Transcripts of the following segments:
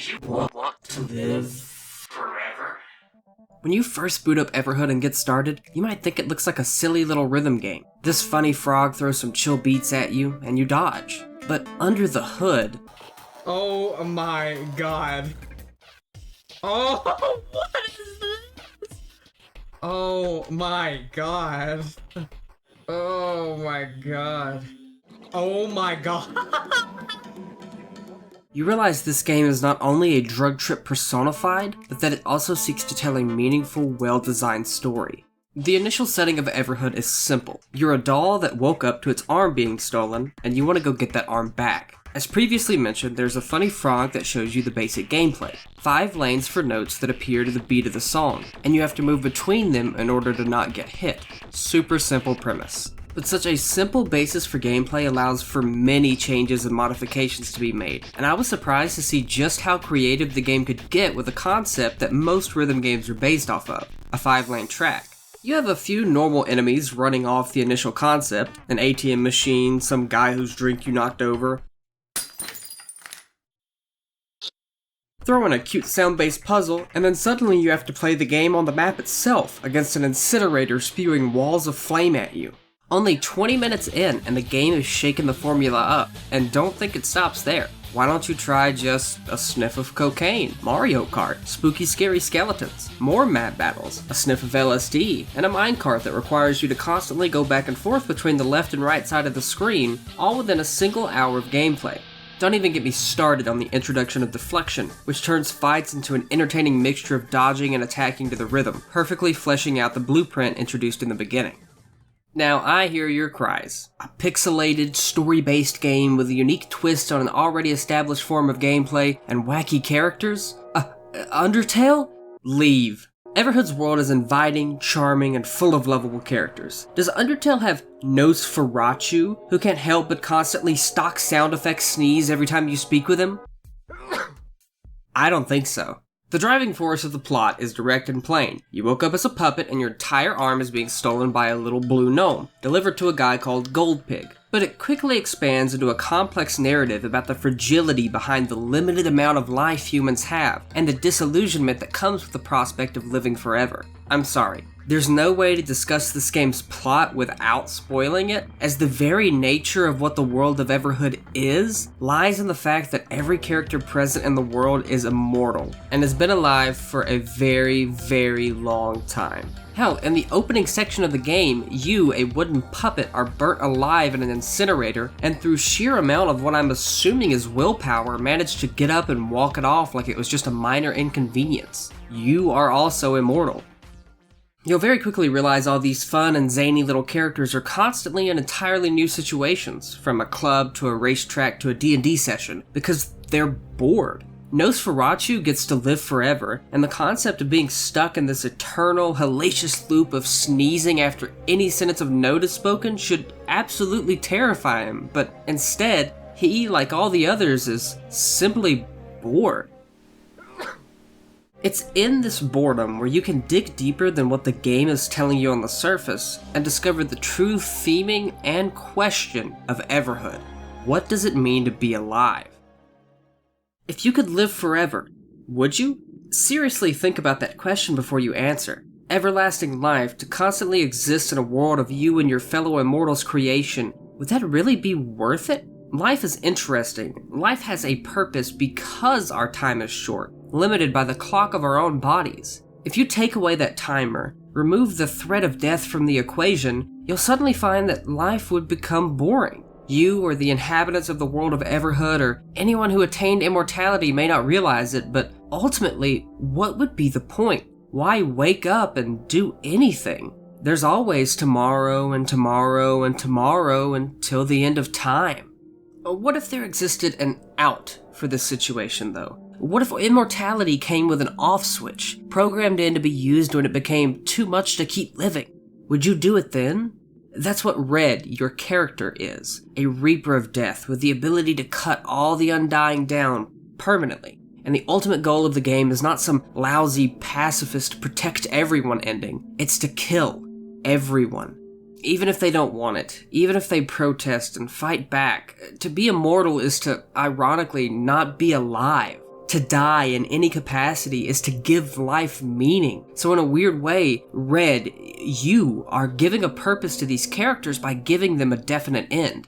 you want to live forever? When you first boot up Everhood and get started, you might think it looks like a silly little rhythm game. This funny frog throws some chill beats at you, and you dodge. But under the hood... Oh my god. Oh, what is this? Oh my god. Oh my god. Oh my god. You realize this game is not only a drug trip personified, but that it also seeks to tell a meaningful, well-designed story. The initial setting of Everhood is simple. You're a doll that woke up to its arm being stolen, and you want to go get that arm back. As previously mentioned, there's a funny frog that shows you the basic gameplay. 5 lanes for notes that appear to the beat of the song, and you have to move between them in order to not get hit. Super simple premise. But such a simple basis for gameplay allows for many changes and modifications to be made, and I was surprised to see just how creative the game could get with a concept that most rhythm games are based off of, a 5-lane track. You have a few normal enemies running off the initial concept, an ATM machine, some guy whose drink you knocked over, throw in a cute sound-based puzzle, and then suddenly you have to play the game on the map itself against an incinerator spewing walls of flame at you. Only 20 minutes in, and the game is shaking the formula up, and don't think it stops there. Why don't you try just a sniff of cocaine, Mario Kart, spooky scary skeletons, more map battles, a sniff of LSD, and a minecart that requires you to constantly go back and forth between the left and right side of the screen, all within a single hour of gameplay. Don't even get me started on the introduction of deflection, which turns fights into an entertaining mixture of dodging and attacking to the rhythm, perfectly fleshing out the blueprint introduced in the beginning. Now, I hear your cries. A pixelated, story-based game with a unique twist on an already established form of gameplay and wacky characters? Undertale? Leave. Everhood's world is inviting, charming, and full of lovable characters. Does Undertale have Noseferatchu, who can't help but constantly stock sound effects sneeze every time you speak with him? I don't think so. The driving force of the plot is direct and plain. You woke up as a puppet and your entire arm is being stolen by a little blue gnome, delivered to a guy called Goldpig. But it quickly expands into a complex narrative about the fragility behind the limited amount of life humans have, and the disillusionment that comes with the prospect of living forever. I'm sorry, there's no way to discuss this game's plot without spoiling it, as the very nature of what the world of Everhood is lies in the fact that every character present in the world is immortal, and has been alive for a very, very long time. Hell, in the opening section of the game, you, a wooden puppet, are burnt alive in an incinerator, and through sheer amount of what I'm assuming is willpower, manage to get up and walk it off like it was just a minor inconvenience. You are also immortal. You'll very quickly realize all these fun and zany little characters are constantly in entirely new situations, from a club to a racetrack to a D&D session, because they're bored. Noseferatchu gets to live forever, and the concept of being stuck in this eternal, hellacious loop of sneezing after any sentence of note is spoken should absolutely terrify him, but instead, he, like all the others, is simply bored. It's in this boredom where you can dig deeper than what the game is telling you on the surface and discover the true theming and question of Everhood. What does it mean to be alive? If you could live forever, would you? Seriously think about that question before you answer. Everlasting life, to constantly exist in a world of you and your fellow immortals' creation, would that really be worth it? Life is interesting. Life has a purpose because our time is short, limited by the clock of our own bodies. If you take away that timer, remove the threat of death from the equation, you'll suddenly find that life would become boring. You or the inhabitants of the world of Everhood or anyone who attained immortality may not realize it, but ultimately, what would be the point? Why wake up and do anything? There's always tomorrow and tomorrow and tomorrow until the end of time. What if there existed an out for this situation, though? What if immortality came with an off switch, programmed in to be used when it became too much to keep living? Would you do it then? That's what Red, your character, is. A reaper of death with the ability to cut all the undying down permanently. And the ultimate goal of the game is not some lousy pacifist protect everyone ending. It's to kill everyone. Even if they don't want it, even if they protest and fight back, to be immortal is to, ironically, not be alive. To die in any capacity is to give life meaning. So in a weird way, Red, you are giving a purpose to these characters by giving them a definite end.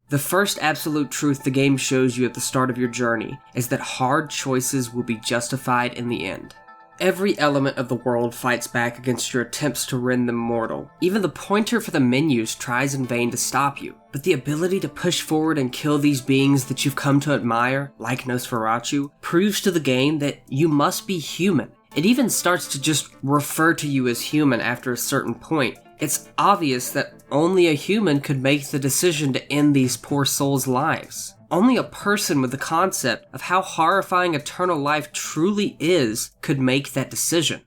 The first absolute truth the game shows you at the start of your journey is that hard choices will be justified in the end. Every element of the world fights back against your attempts to rend them mortal. Even the pointer for the menus tries in vain to stop you. But the ability to push forward and kill these beings that you've come to admire, like Noseferatchu, proves to the game that you must be human. It even starts to just refer to you as human after a certain point. It's obvious that only a human could make the decision to end these poor souls' lives. Only a person with the concept of how horrifying eternal life truly is could make that decision.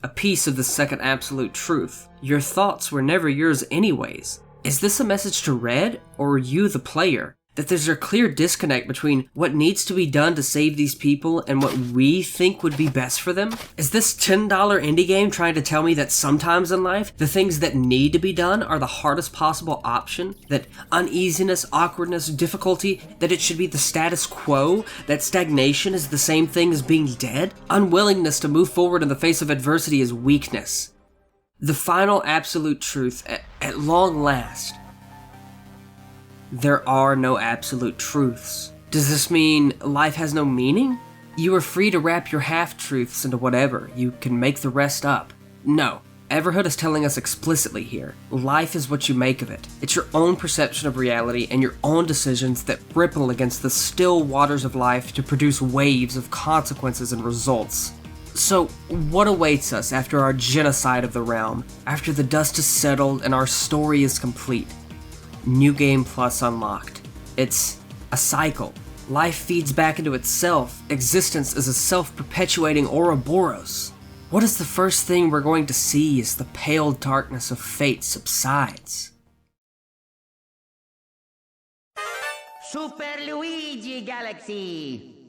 A piece of the second absolute truth. Your thoughts were never yours anyways. Is this a message to Red, or are you the player? That there's a clear disconnect between what needs to be done to save these people and what we think would be best for them? Is this $10 indie game trying to tell me that sometimes in life, the things that need to be done are the hardest possible option? That uneasiness, awkwardness, difficulty, that it should be the status quo? That stagnation is the same thing as being dead? Unwillingness to move forward in the face of adversity is weakness. The final absolute truth, at long last, there are no absolute truths. Does this mean life has no meaning? You are free to wrap your half-truths into whatever. You can make the rest up. No. Everhood is telling us explicitly here, life is what you make of it. It's your own perception of reality and your own decisions that ripple against the still waters of life to produce waves of consequences and results. So, what awaits us after our genocide of the realm, after the dust is settled and our story is complete? New Game Plus unlocked. It's a cycle. Life feeds back into itself. Existence is a self-perpetuating Ouroboros. What is the first thing we're going to see as the pale darkness of fate subsides? Super Luigi Galaxy!